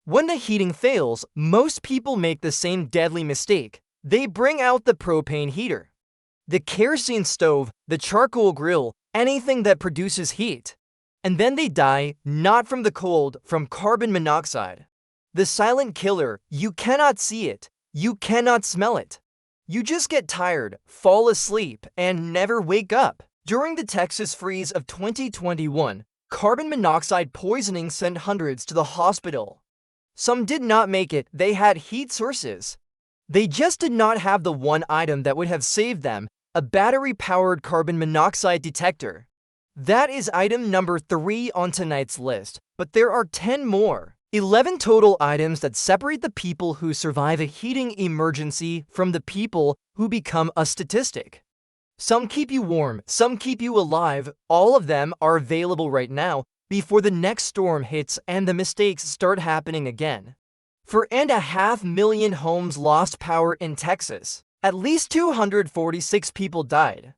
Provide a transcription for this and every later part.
When the heating fails, most people make the same deadly mistake. They bring out the propane heater, the kerosene stove, the charcoal grill, anything that produces heat. And then they die, not from the cold, from carbon monoxide. The silent killer, you cannot see it, you cannot smell it. You just get tired, fall asleep, and never wake up. During the Texas freeze of 2021, carbon monoxide poisoning sent hundreds to the hospital. Some did not make it, they had heat sources. They just did not have the one item that would have saved them, a battery-powered carbon monoxide detector. That is item number 3 on tonight's list, but there are 10 more. 11 total items that separate the people who survive a heating emergency from the people who become a statistic. Some keep you warm, some keep you alive. All of them are available right now before the next storm hits and the mistakes start happening again. 4.5 million homes lost power in Texas. At least 246 people died.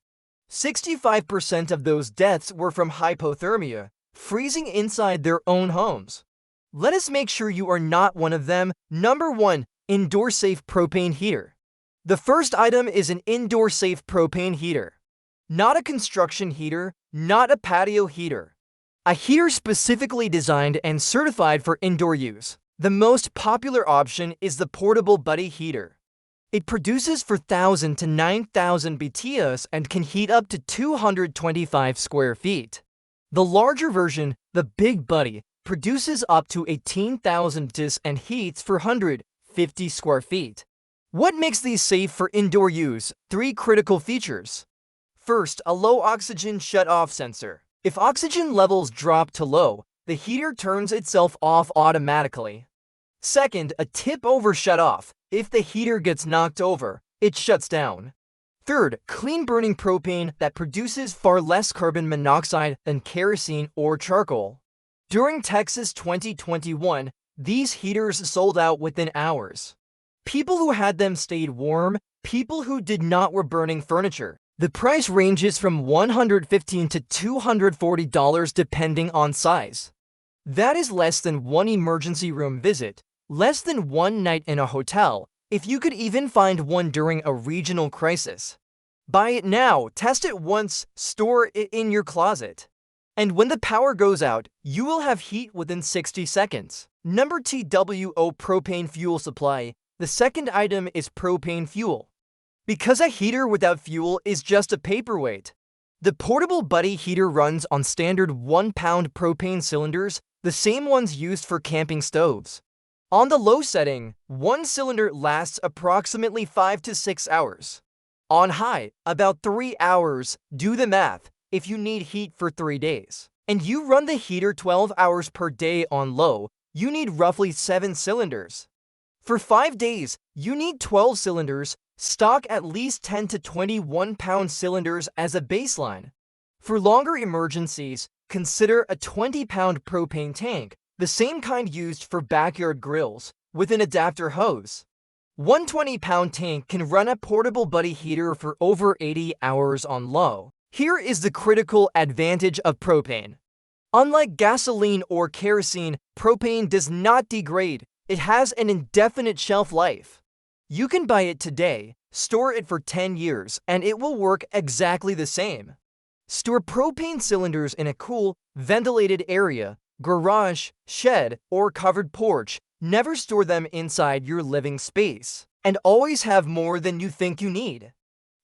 65% of those deaths were from hypothermia, freezing inside their own homes. Let us make sure you are not one of them. Number 1. Indoor safe propane heater. The first item is an indoor safe propane heater. Not a construction heater, not a patio heater. A heater specifically designed and certified for indoor use. The most popular option is the portable buddy heater. It produces 4,000 to 9,000 BTUs and can heat up to 225 square feet. The larger version, the Big Buddy, produces up to 18,000 BTUs and heats for 150 square feet. What makes these safe for indoor use? 3 critical features. First, a low oxygen shut-off sensor. If oxygen levels drop to low, the heater turns itself off automatically. Second, a tip-over shut-off. If the heater gets knocked over, it shuts down. Third, clean-burning propane that produces far less carbon monoxide than kerosene or charcoal. During Texas 2021, these heaters sold out within hours. People who had them stayed warm, people who did not were burning furniture. The price ranges from $115 to $240 depending on size. That is less than one emergency room visit, less than one night in a hotel, if you could even find one during a regional crisis. Buy it now, test it once, store it in your closet. And when the power goes out, you will have heat within 60 seconds. Number TWO propane fuel supply. The second item is propane fuel. Because a heater without fuel is just a paperweight. The portable buddy heater runs on standard 1-pound propane cylinders, the same ones used for camping stoves. On the low setting, one cylinder lasts approximately 5 to 6 hours. On high, about 3 hours. Do the math. If you need heat for 3 days, and you run the heater 12 hours per day on low, you need roughly 7 cylinders. For 5 days, you need 12 cylinders. Stock at least 10 to 21-pound cylinders as a baseline. For longer emergencies, consider a 20-pound propane tank, the same kind used for backyard grills, with an adapter hose. One 20-pound tank can run a portable buddy heater for over 80 hours on low. Here is the critical advantage of propane. Unlike gasoline or kerosene, propane does not degrade. It has an indefinite shelf life. You can buy it today, store it for 10 years, and it will work exactly the same. Store propane cylinders in a cool, ventilated area, garage, shed, or covered porch. Never store them inside your living space. And always have more than you think you need.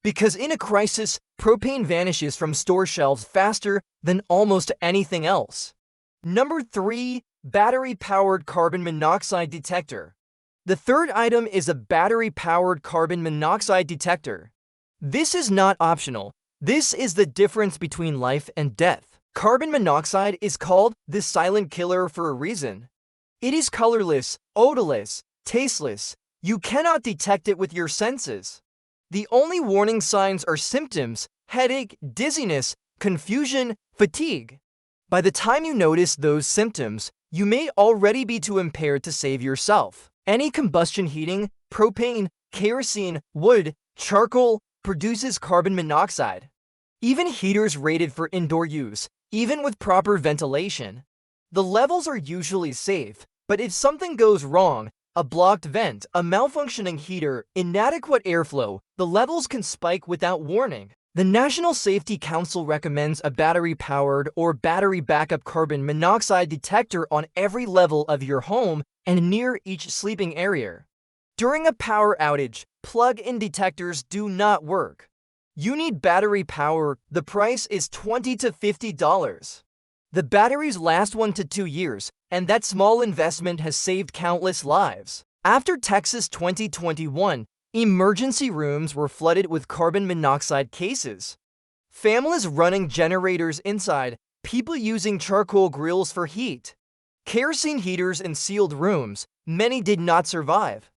Because in a crisis, propane vanishes from store shelves faster than almost anything else. Number 3. Battery-powered carbon monoxide detector. The third item is a battery-powered carbon monoxide detector. This is not optional. This is the difference between life and death. Carbon monoxide is called the silent killer for a reason. It is colorless, odorless, tasteless. You cannot detect it with your senses. The only warning signs are symptoms, headache, dizziness, confusion, fatigue. By the time you notice those symptoms, you may already be too impaired to save yourself. Any combustion heating, propane, kerosene, wood, charcoal, produces carbon monoxide. Even heaters rated for indoor use, even with proper ventilation. The levels are usually safe, But if something goes wrong, a blocked vent, a malfunctioning heater, inadequate airflow, the levels can spike without warning. The National Safety Council recommends a battery-powered or battery backup carbon monoxide detector on every level of your home and near each sleeping area. During a power outage, plug-in detectors do not work. You need battery power. The price is $20 to $50. The batteries last 1 to 2 years, and that small investment has saved countless lives. After Texas 2021, emergency rooms were flooded with carbon monoxide cases. Families running generators inside, people using charcoal grills for heat. Kerosene heaters in sealed rooms, many did not survive.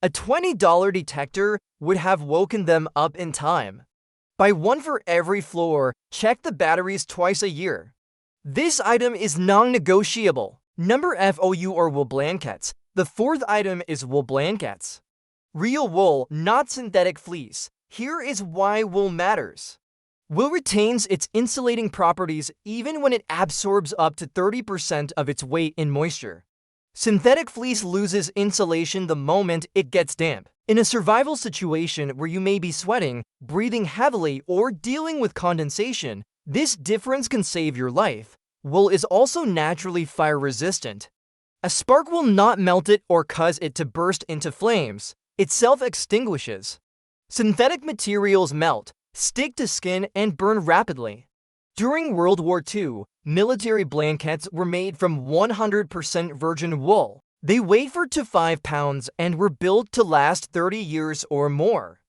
A $20 detector would have woken them up in time. Buy one for every floor, check the batteries twice a year. This item is non-negotiable. Number FOU or wool blankets. The fourth item is wool blankets. Real wool, not synthetic fleece. Here is why wool matters. Wool retains its insulating properties even when it absorbs up to 30% of its weight in moisture. Synthetic fleece loses insulation the moment it gets damp. In a survival situation where you may be sweating, breathing heavily, or dealing with condensation, this difference can save your life. Wool is also naturally fire-resistant. A spark will not melt it or cause it to burst into flames. It self-extinguishes. Synthetic materials melt, stick to skin, and burn rapidly. During World War II, military blankets were made from 100% virgin wool. They weighed 4 to 5 pounds and were built to last 30 years or more.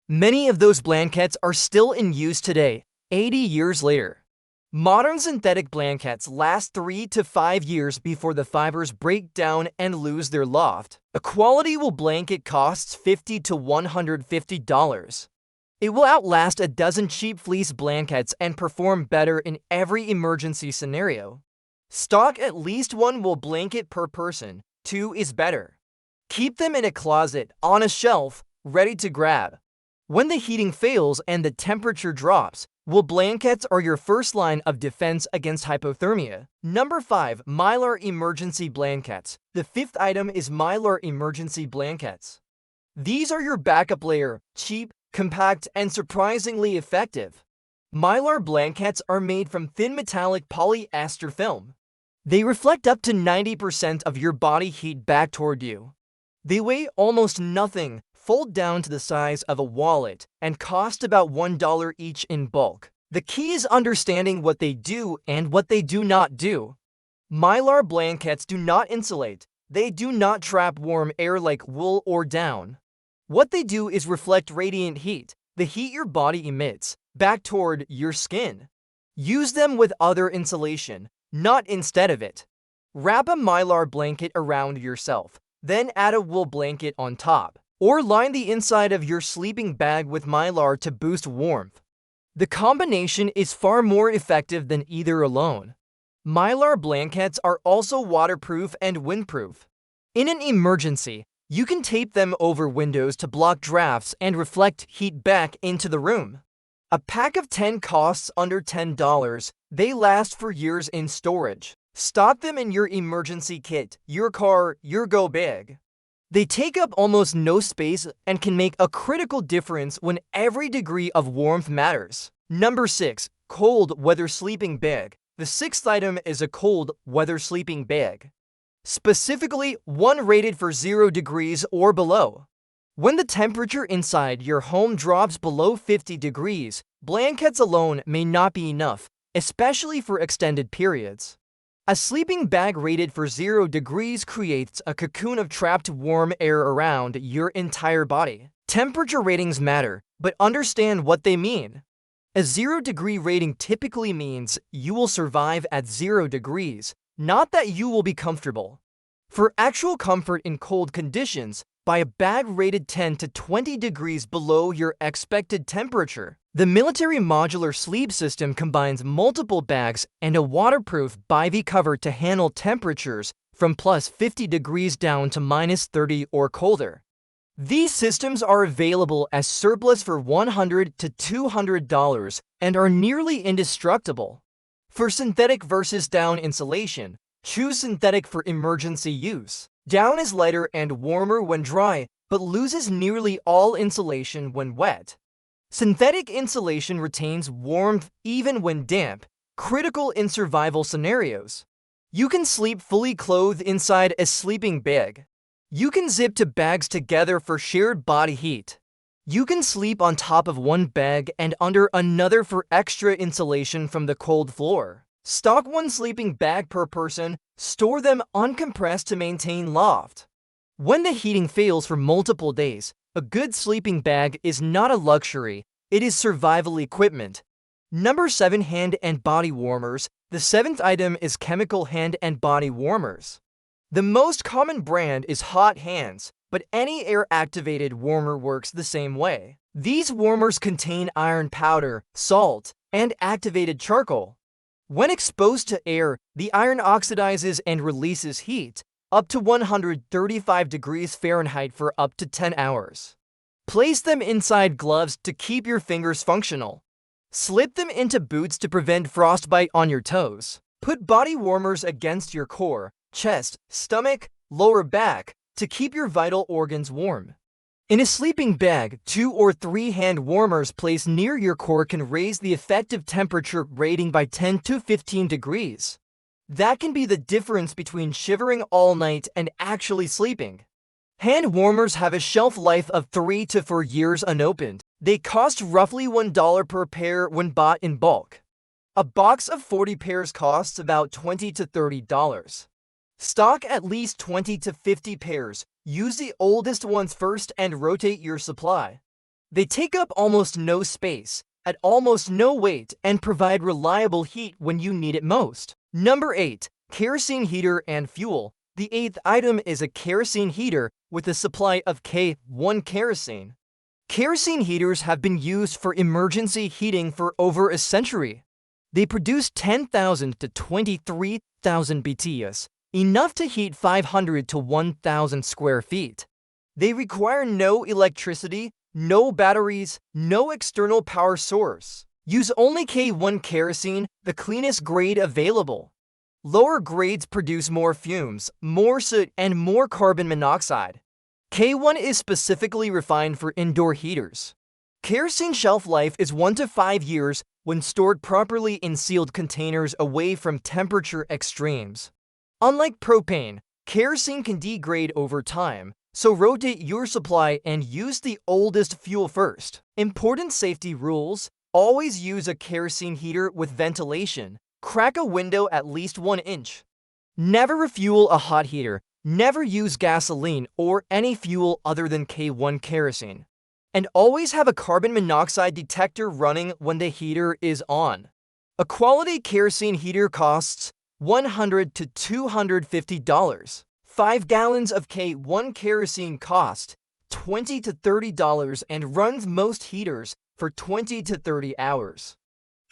Many of those blankets are still in use today, 80 years later. Modern synthetic blankets last 3 to 5 years before the fibers break down and lose their loft. A quality wool blanket costs $50 to $150. It will outlast a dozen cheap fleece blankets and perform better in every emergency scenario. Stock at least one wool blanket per person. 2 is better. Keep them in a closet, on a shelf, ready to grab. When the heating fails and the temperature drops, wool blankets are your first line of defense against hypothermia. Number 5. Mylar Emergency Blankets. The fifth item is Mylar Emergency Blankets. These are your backup layer, cheap, compact, and surprisingly effective. Mylar blankets are made from thin metallic polyester film. They reflect up to 90% of your body heat back toward you. They weigh almost nothing, fold down to the size of a wallet, and cost about $1 each in bulk. The key is understanding what they do and what they do not do. Mylar blankets do not insulate. They do not trap warm air like wool or down. What they do is reflect radiant heat, the heat your body emits, back toward your skin. Use them with other insulation, not instead of it. Wrap a Mylar blanket around yourself, then add a wool blanket on top. Or line the inside of your sleeping bag with Mylar to boost warmth. The combination is far more effective than either alone. Mylar blankets are also waterproof and windproof. In an emergency, you can tape them over windows to block drafts and reflect heat back into the room. A pack of 10 costs under $10. They last for years in storage. Stock them in your emergency kit, your car, your go bag. They take up almost no space and can make a critical difference when every degree of warmth matters. Number 6. Cold Weather Sleeping Bag. The sixth item is a cold weather sleeping bag. Specifically, one rated for 0 degrees or below. When the temperature inside your home drops below 50 degrees, blankets alone may not be enough, especially for extended periods. A sleeping bag rated for 0 degrees creates a cocoon of trapped warm air around your entire body. Temperature ratings matter, but understand what they mean. A 0-degree rating typically means you will survive at 0 degrees, not that you will be comfortable. For actual comfort in cold conditions, buy a bag rated 10 to 20 degrees below your expected temperature. The military modular sleep system combines multiple bags and a waterproof bivy cover to handle temperatures from plus 50 degrees down to minus 30 or colder. These systems are available as surplus for $100 to $200 and are nearly indestructible. For synthetic versus down insulation, Choose synthetic for emergency use. Down is lighter and warmer when dry, but loses nearly all insulation when wet. Synthetic insulation retains warmth even when damp, critical in survival scenarios. You can sleep fully clothed inside a sleeping bag. You can zip two bags together for shared body heat. You can sleep on top of one bag and under another for extra insulation from the cold floor. Stock one sleeping bag per person. Store them uncompressed to maintain loft. When the heating fails for multiple days, a good sleeping bag is not a luxury, it is survival equipment. Number 7. Hand and body warmers. The 7th item is chemical hand and body warmers. The most common brand is Hot Hands, but any air-activated warmer works the same way. These warmers contain iron powder, salt, and activated charcoal. When exposed to air, the iron oxidizes and releases heat, up to 135 degrees Fahrenheit for up to 10 hours. Place them inside gloves to keep your fingers functional. Slip them into boots to prevent frostbite on your toes. Put body warmers against your core, chest, stomach, lower back to keep your vital organs warm. In a sleeping bag, 2 or 3 hand warmers placed near your core can raise the effective temperature rating by 10 to 15 degrees. That can be the difference between shivering all night and actually sleeping. Hand warmers have a shelf life of 3 to 4 years unopened. They cost roughly $1 per pair when bought in bulk. A box of 40 pairs costs about $20 to $30. Stock at least 20 to 50 pairs. Use the oldest ones first and rotate your supply. They take up almost no space, at almost no weight, and provide reliable heat when you need it most. Number 8. Kerosene heater and fuel. The 8th item is a kerosene heater with a supply of K1 kerosene. Kerosene heaters have been used for emergency heating for over a century. They produce 10,000 to 23,000 BTUs, enough to heat 500 to 1,000 square feet. They require no electricity, no batteries, no external power source. Use only K1 kerosene, the cleanest grade available. Lower grades produce more fumes, more soot, and more carbon monoxide. K1 is specifically refined for indoor heaters. Kerosene shelf life is 1 to 5 years when stored properly in sealed containers away from temperature extremes. Unlike propane, kerosene can degrade over time, so rotate your supply and use the oldest fuel first. Important safety rules: always use a kerosene heater with ventilation. Crack a window at least 1 inch. Never refuel a hot heater. Never use gasoline or any fuel other than K1 kerosene. And always have a carbon monoxide detector running when the heater is on. A quality kerosene heater costs $100 to $250. 5 gallons of K1 kerosene cost $20 to $30 and runs most heaters for 20 to 30 hours.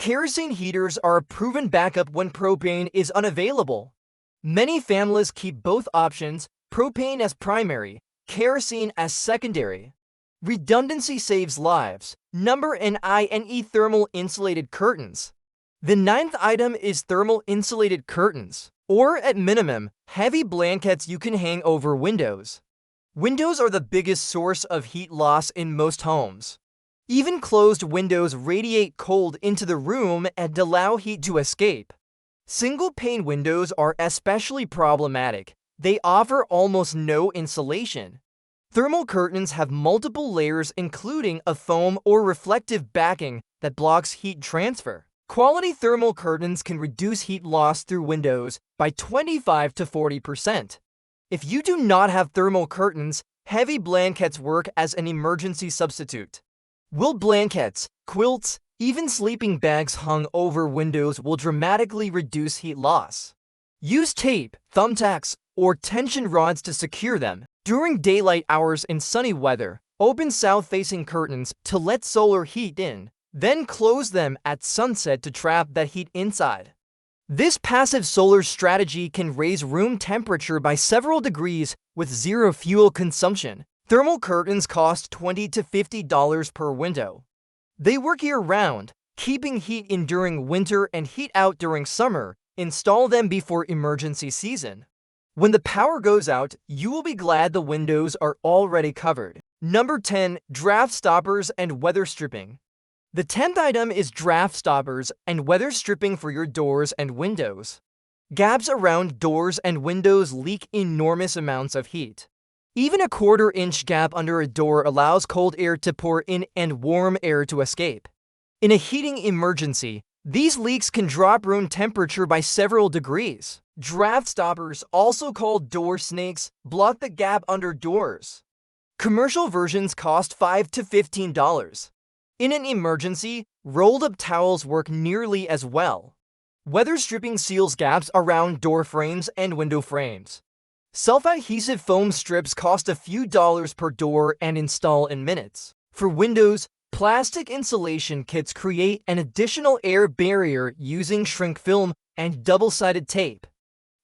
Kerosene heaters are a proven backup when propane is unavailable. Many families keep both options, propane as primary, kerosene as secondary. Redundancy saves lives. Number 9. Thermal insulated curtains. The 9th item is thermal insulated curtains, or at minimum, heavy blankets you can hang over windows. Windows are the biggest source of heat loss in most homes. Even closed windows radiate cold into the room and allow heat to escape. Single-pane windows are especially problematic. They offer almost no insulation. Thermal curtains have multiple layers, including a foam or reflective backing that blocks heat transfer. Quality thermal curtains can reduce heat loss through windows by 25 to 40%. If you do not have thermal curtains, heavy blankets work as an emergency substitute. Wool blankets, quilts, even sleeping bags hung over windows will dramatically reduce heat loss. Use tape, thumbtacks, or tension rods to secure them. During daylight hours in sunny weather, open south-facing curtains to let solar heat in, then close them at sunset to trap that heat inside. This passive solar strategy can raise room temperature by several degrees with zero fuel consumption. Thermal curtains cost $20 to $50 per window. They work year-round, keeping heat in during winter and heat out during summer, Install them before emergency season. When the power goes out, you will be glad the windows are already covered. Number 10. Draft stoppers and weather stripping. The 10th item is draft stoppers and weather stripping for your doors and windows. Gaps around doors and windows leak enormous amounts of heat. Even a quarter-inch gap under a door allows cold air to pour in and warm air to escape. In a heating emergency, these leaks can drop room temperature by several degrees. Draft stoppers, also called door snakes, block the gap under doors. Commercial versions cost $5 to $15. In an emergency, rolled-up towels work nearly as well. Weather stripping seals gaps around door frames and window frames. Self-adhesive foam strips cost a few dollars per door and install in minutes. For windows, plastic insulation kits create an additional air barrier using shrink film and double-sided tape.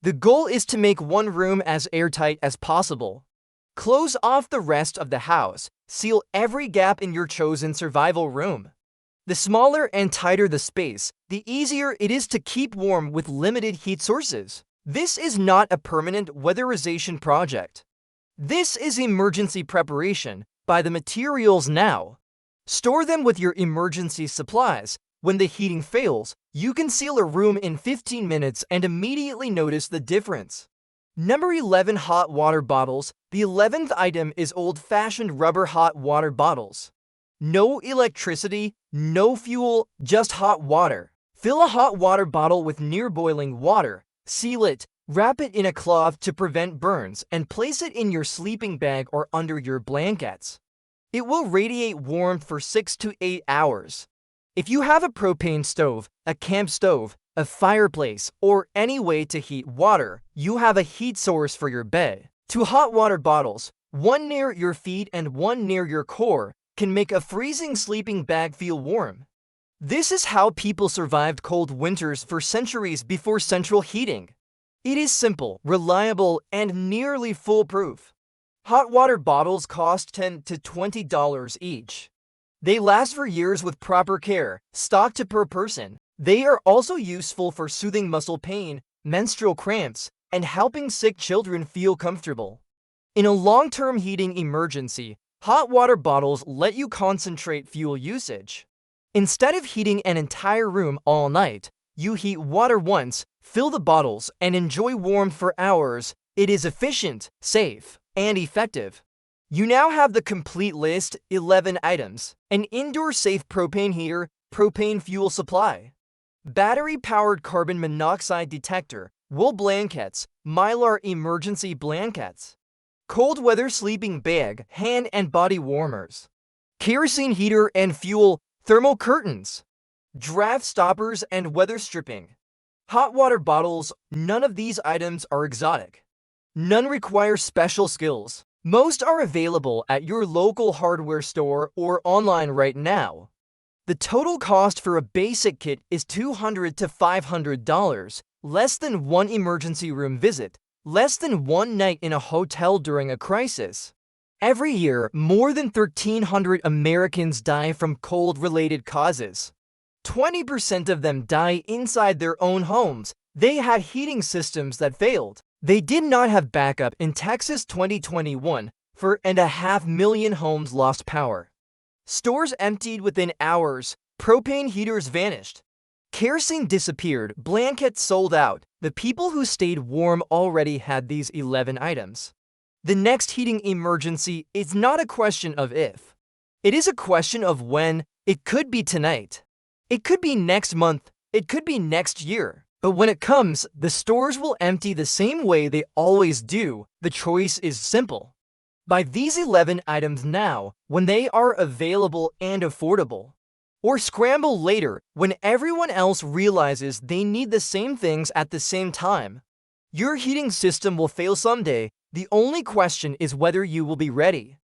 The goal is to make one room as airtight as possible. Close off the rest of the house. Seal every gap in your chosen survival room. The smaller and tighter the space, the easier it is to keep warm with limited heat sources. This is not a permanent weatherization project. This is emergency preparation. Buy the materials now. Store them with your emergency supplies. When the heating fails, you can seal a room in 15 minutes and immediately notice the difference. Number 11. Hot water bottles. The 11th item is old-fashioned rubber hot water bottles. No electricity, no fuel, just hot water. Fill a hot water bottle with near-boiling water, seal it, wrap it in a cloth to prevent burns, and place it in your sleeping bag or under your blankets. It will radiate warmth for 6 to 8 hours. If you have a propane stove, a camp stove, a fireplace, or any way to heat water, you have a heat source for your bed. 2 hot water bottles, one near your feet and one near your core, can make a freezing sleeping bag feel warm. This is how people survived cold winters for centuries before central heating. It is simple, reliable, and nearly foolproof. Hot water bottles cost $10 to $20 each. They last for years with proper care, stocked per person. They are also useful for soothing muscle pain, menstrual cramps, and helping sick children feel comfortable. In a long-term heating emergency, hot water bottles let you concentrate fuel usage. Instead of heating an entire room all night, you heat water once, fill the bottles, and enjoy warmth for hours. It is efficient, safe, and effective. You now have the complete list, 11 items. An indoor safe propane heater, propane fuel supply. Battery-powered carbon monoxide detector, wool blankets, Mylar emergency blankets. Cold weather sleeping bag, hand and body warmers. Kerosene heater and fuel, thermal curtains. Draft stoppers and weather stripping. Hot water bottles. None of these items are exotic. None require special skills. Most are available at your local hardware store or online right now. The total cost for a basic kit is $200 to $500, less than one emergency room visit, less than one night in a hotel during a crisis. Every year, more than 1,300 Americans die from cold-related causes. 20% of them die inside their own homes. They had heating systems that failed. They did not have backup. In Texas 2021, 4.5 million homes lost power. Stores emptied within hours. Propane heaters vanished. Kerosene disappeared. Blankets sold out. The people who stayed warm already had these 11 items. The next heating emergency is not a question of if. It is a question of when. It could be tonight. It could be next month. It could be next year. But when it comes, the stores will empty the same way they always do. The choice is simple. Buy these 11 items now, when they are available and affordable. Or scramble later, when everyone else realizes they need the same things at the same time. Your heating system will fail someday. The only question is whether you will be ready.